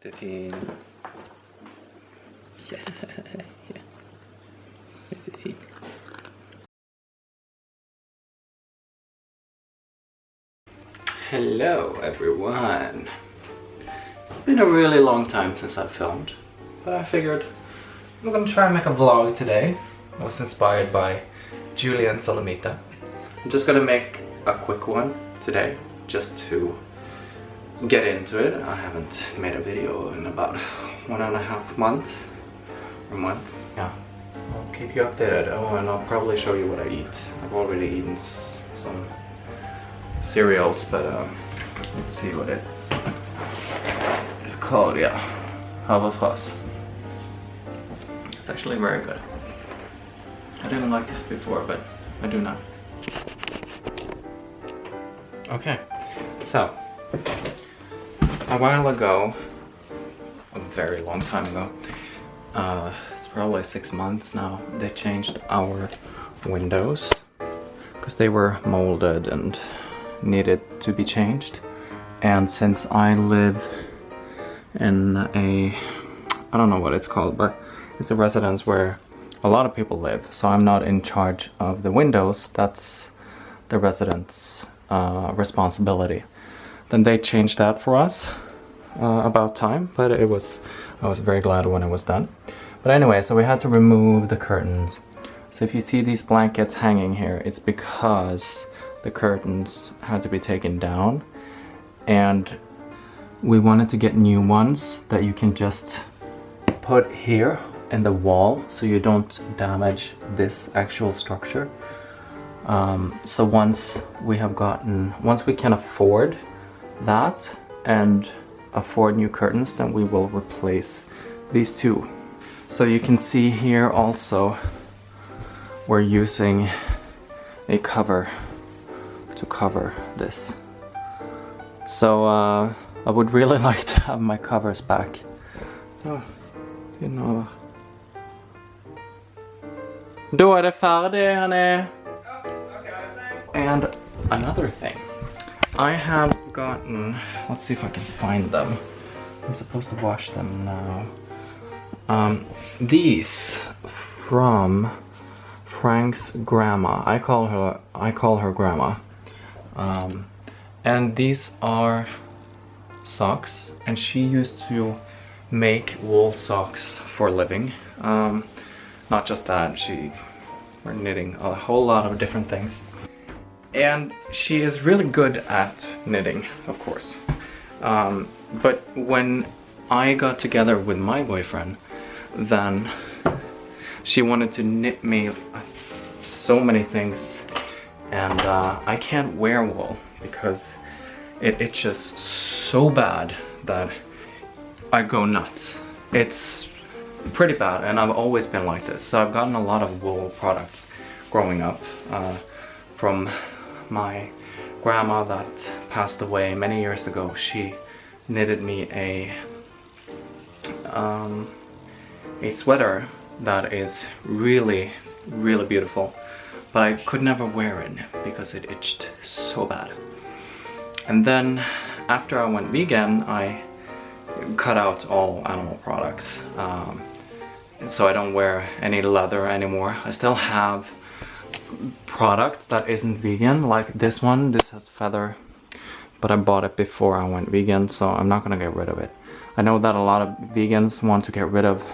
Jättefin. Ja. Jättefin. Hello everyone. It's been a really long time since I've filmed, but I figured I'm gonna try and make a vlog today. I was inspired by Julia and Solomita. I'm just gonna make a quick one today, just to get into it. I haven't made a video in about 1.5 months. Yeah. I'll keep you updated. Oh, and I'll probably show you what I eat. I've already eaten some cereals, but let's see what it is called. Yeah, Aber. It's actually very good. I didn't like this before, but I do now. Okay, so a while ago, a very long time ago, it's probably 6 months now, they changed our windows because they were molded and needed to be changed. And since I live in a, I don't know what it's called, but it's a residence where a lot of people live, so I'm not in charge of the windows. That's the residents' responsibility. Then they changed that for us about time, but I was very glad when it was done. But anyway, so we had to remove the curtains. So if you see these blankets hanging here, it's because the curtains had to be taken down, and we wanted to get new ones that you can just put here in the wall so you don't damage this actual structure. So once we can afford that and afford new curtains, then we will replace these two. So you can see here also we're using a cover to cover this. So I would really like to have my covers back. Oh, you know. Då är det färdigt, honey. And another thing, I have gotten, let's see if I can find them. I'm supposed to wash them now. These from Frank's grandma. I call her grandma. And these are socks, and she used to make wool socks for a living. Not just that, we're knitting a whole lot of different things. And she is really good at knitting, of course. But when I got together with my boyfriend, then she wanted to knit me so many things. And I can't wear wool because it itches so bad that I go nuts. It's pretty bad, and I've always been like this. So I've gotten a lot of wool products growing up from my grandma that passed away many years ago. She knitted me a sweater that is really, really beautiful, but I could never wear it because it itched so bad. And then after I went vegan, I cut out all animal products. So I don't wear any leather anymore. I still have products that isn't vegan, like this one. This has feather, but I bought it before I went vegan, so I'm not gonna get rid of it. I know that a lot of vegans want to get rid of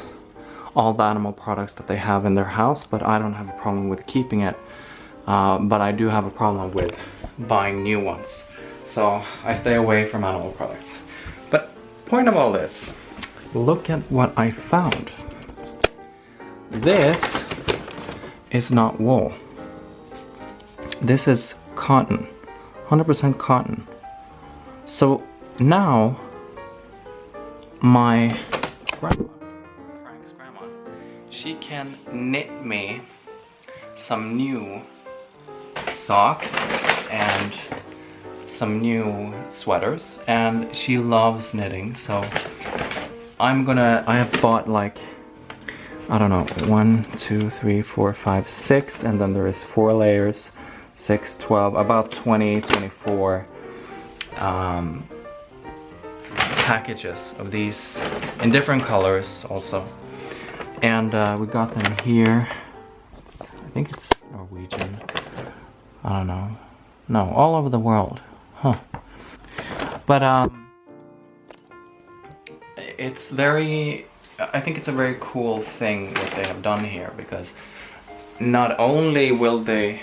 all the animal products that they have in their house, but I don't have a problem with keeping it. But I do have a problem with buying new ones. So I stay away from animal products. But point of all this, look at what I found. This is not wool. This is cotton, 100% cotton. So now my grandma, Frank's grandma, she can knit me some new socks and some new sweaters, and she loves knitting. So I have bought like, I don't know, 1, 2, 3, 4, 5, 6, and then there is 4 layers, 6, 12, about 20, 24 packages of these in different colors also. And we got them here. I think it's Norwegian. I don't know. No, all over the world. Huh. But it's very, I think it's a very cool thing what they have done here, because not only will they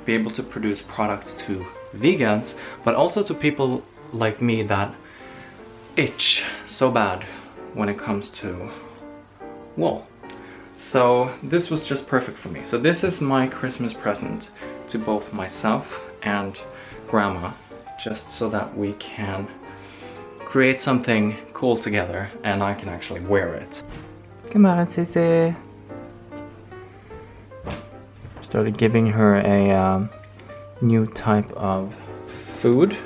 be able to produce products to vegans, but also to people like me that itch so bad when it comes to wool. So this was just perfect for me. So this is my Christmas present to both myself and Grandma, just so that we can create something cool together and I can actually wear it. Come on, Sissy. Started giving her a new type of food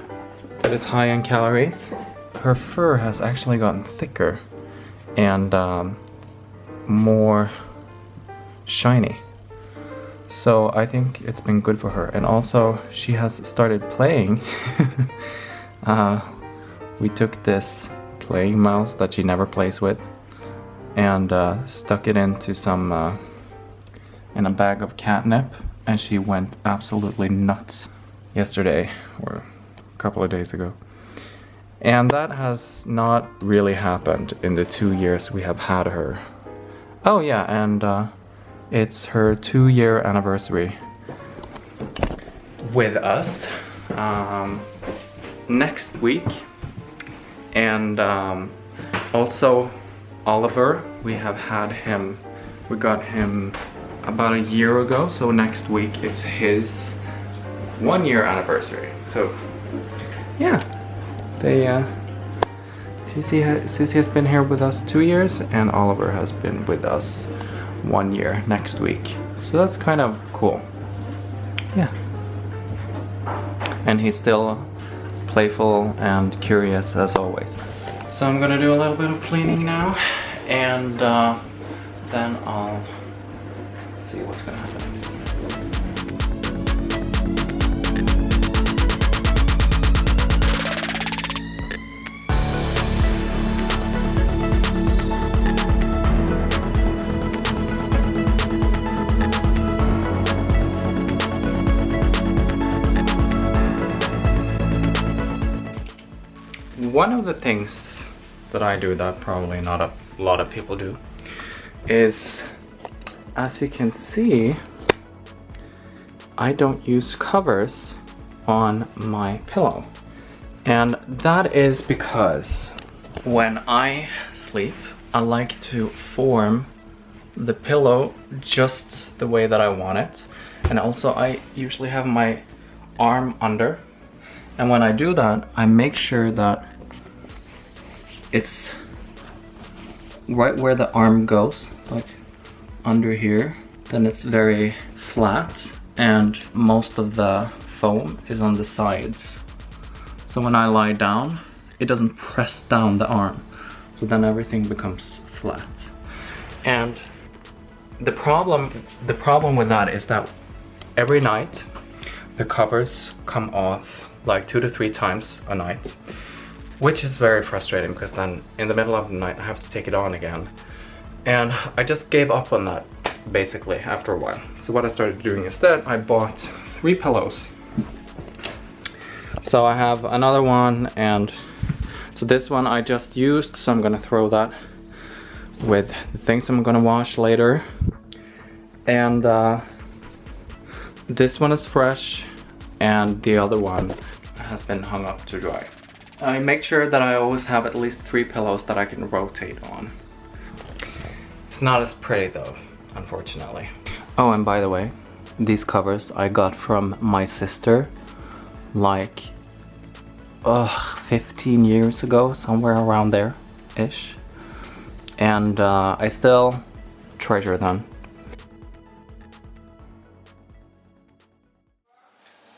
that is high in calories. Her fur has actually gotten thicker and more shiny. So I think it's been good for her. And also she has started playing. We took this playing mouse that she never plays with and stuck it into some in a bag of catnip, and she went absolutely nuts yesterday or a couple of days ago. And that has not really happened in the 2 years we have had her. Oh yeah, and it's her 2-year anniversary with us next week. And also Oliver, we got him about a year ago, so next week is his 1-year anniversary. So yeah, Susie has been here with us 2 years, and Oliver has been with us 1 year next week. So that's kind of cool. Yeah. And he's still as playful and curious as always. So I'm gonna do a little bit of cleaning now, and then I'll see what's gonna happen next. One of the things that I do that probably not a lot of people do is, as you can see, I don't use covers on my pillow. And that is because when I sleep, I like to form the pillow just the way that I want it. And also I usually have my arm under. And when I do that, I make sure that it's right where the arm goes, like under here. Then it's very flat and most of the foam is on the sides. So when I lie down, it doesn't press down the arm. So then everything becomes flat. And the problem with that is that every night the covers come off like 2 to 3 times a night, which is very frustrating because then in the middle of the night I have to take it on again. And I just gave up on that basically after a while. So what I started doing instead, I bought 3 pillows. So I have another one, and so this one I just used, so I'm gonna throw that with the things I'm gonna wash later. And this one is fresh, and the other one has been hung up to dry. I make sure that I always have at least 3 pillows that I can rotate on. It's not as pretty though, unfortunately. Oh, and by the way, these covers I got from my sister like 15 years ago, somewhere around there-ish. And I still treasure them.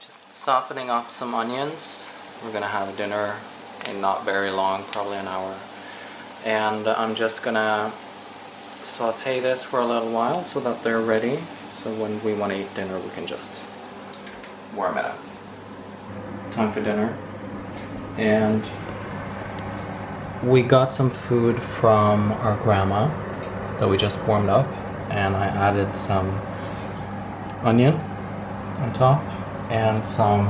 Just softening up some onions. We're gonna have dinner in not very long, probably an hour. And I'm just gonna saute this for a little while so that they're ready. So when we wanna eat dinner, we can just warm it up. Time for dinner. And we got some food from our grandma that we just warmed up, and I added some onion on top and some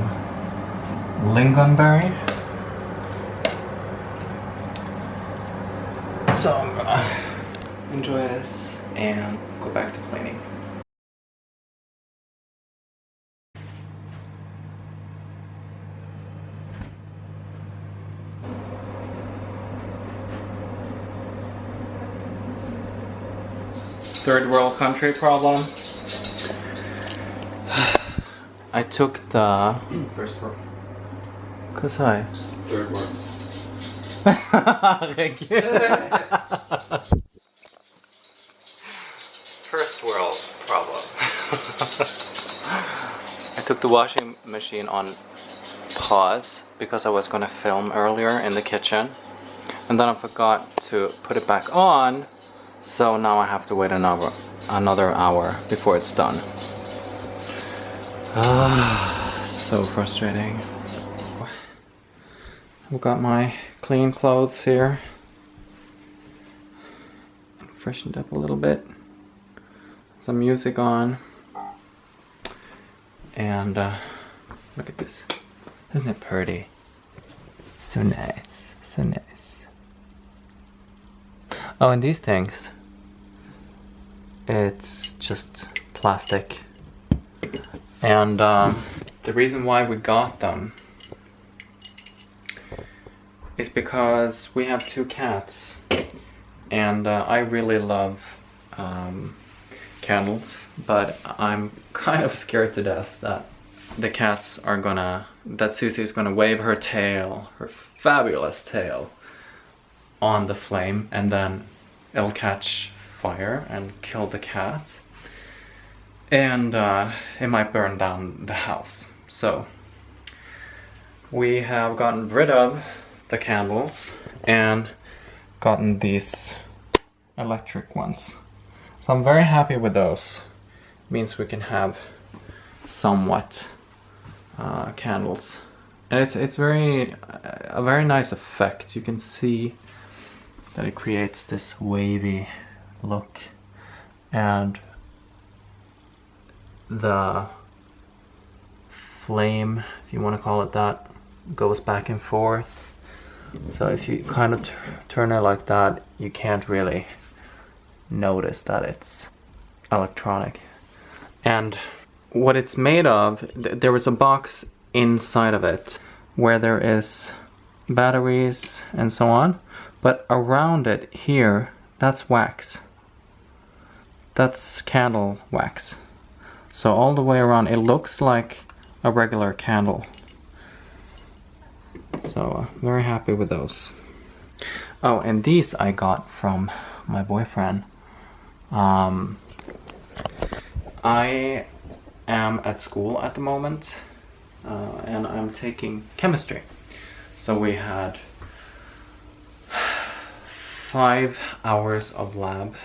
lingonberry. So I'm gonna enjoy this and go back to cleaning. Third world country problem. I took the First world. Kusai. Third world. Herregud. First world problem. I took the washing machine on pause because I was gonna film earlier in the kitchen, and then I forgot to put it back on, so now I have to wait another hour before it's done. So frustrating. I've got my clean clothes here. Freshened up a little bit. Some music on. And look at this. Isn't it pretty? So nice. So nice. Oh, and these things. It's just plastic. And the reason why we got them is because we have 2 cats, and I really love candles, but I'm kind of scared to death that that Susie is gonna wave her tail, her fabulous tail, on the flame, and then it'll catch fire and kill the cat, and it might burn down the house. So we have gotten rid of the candles and gotten these electric ones. So I'm very happy with those. Means we can have somewhat candles, and it's a very nice effect. You can see that it creates this wavy look, and the flame, if you want to call it that, goes back and forth. So if you kind of turn it like that, you can't really notice that it's electronic. And what it's made of, there is a box inside of it where there is batteries and so on, but around it here, that's wax. That's candle wax. So all the way around, it looks like a regular candle. So very happy with those. Oh, and these I got from my boyfriend. I am at school at the moment, and I'm taking chemistry. So we had 5 hours of lab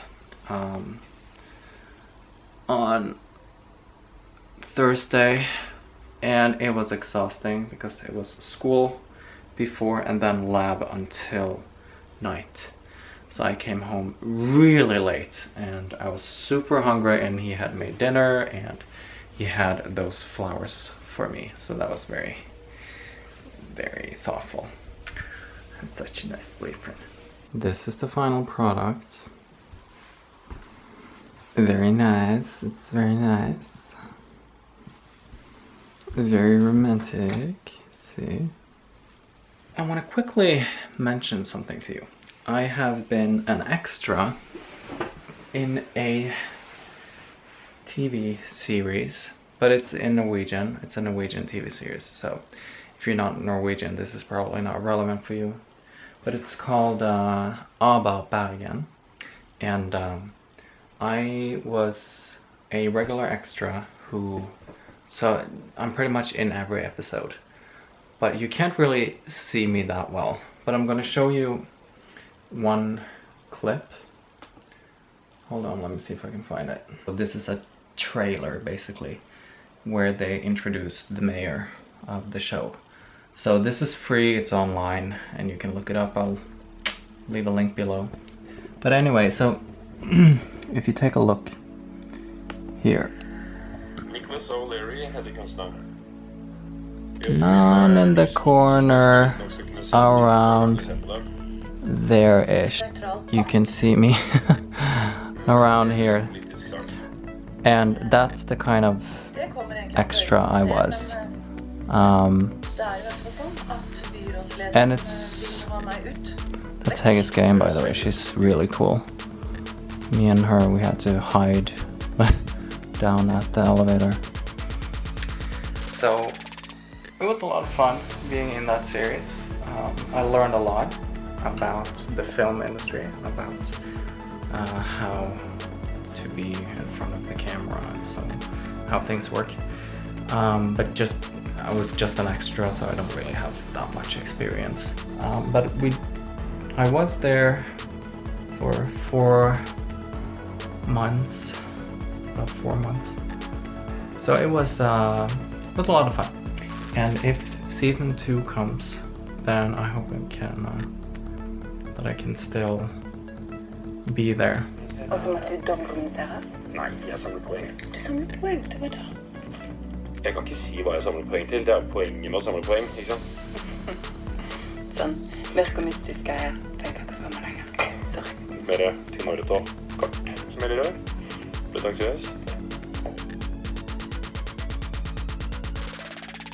on Thursday, and it was exhausting because it was school before and then lab until night. So I came home really late and I was super hungry, and he had made dinner and he had those flowers for me. So that was very, very thoughtful. I'm such a nice boyfriend. This is the final product. Very nice. It's very nice. Very romantic. See? I want to quickly mention something to you. I have been an extra in a TV series, but it's in Norwegian. It's a Norwegian TV series, so if you're not Norwegian, this is probably not relevant for you. But it's called Aber, Bergen, and I was a regular extra so I'm pretty much in every episode, but you can't really see me that well. But I'm gonna show you one clip. Hold on, let me see if I can find it. So this is a trailer, basically, where they introduce the mayor of the show. So this is free, it's online, and you can look it up. I'll leave a link below. But anyway, so if you take a look here, down in the corner around there-ish, you can see me around here, and that's the kind of extra I was. And that's Hage's game, by the way. She's really cool. Me and her, we had to hide down at the elevator. So it was a lot of fun being in that series. I learned a lot about the film industry, about how to be in front of the camera and so how things work. But I was just an extra, so I don't really have that much experience. But I was there for 4 months, about 4 months. So it was a lot of fun. And if season 2 comes, then I hope that I can still be there. Og så måtte du dobbeltkommunisere? Nei, jeg samler poeng. Du samler poeng til hva da? Jeg kan ikke si hva jeg samler poeng til. Det er poenget med å samle poeng, ikke sant? Sånn, virker mystisk er jeg. For jeg kan ikke få meg lenger. Sorry. Mer til Naruto kart som gjelder her. Pretensiøs.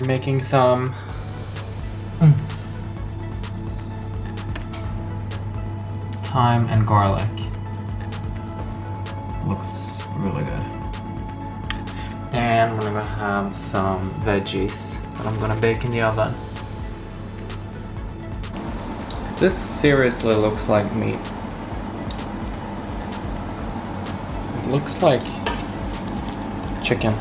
Making some thyme and garlic. Looks really good. And we're gonna have some veggies that I'm gonna bake in the oven. This seriously looks like meat. It looks like chicken.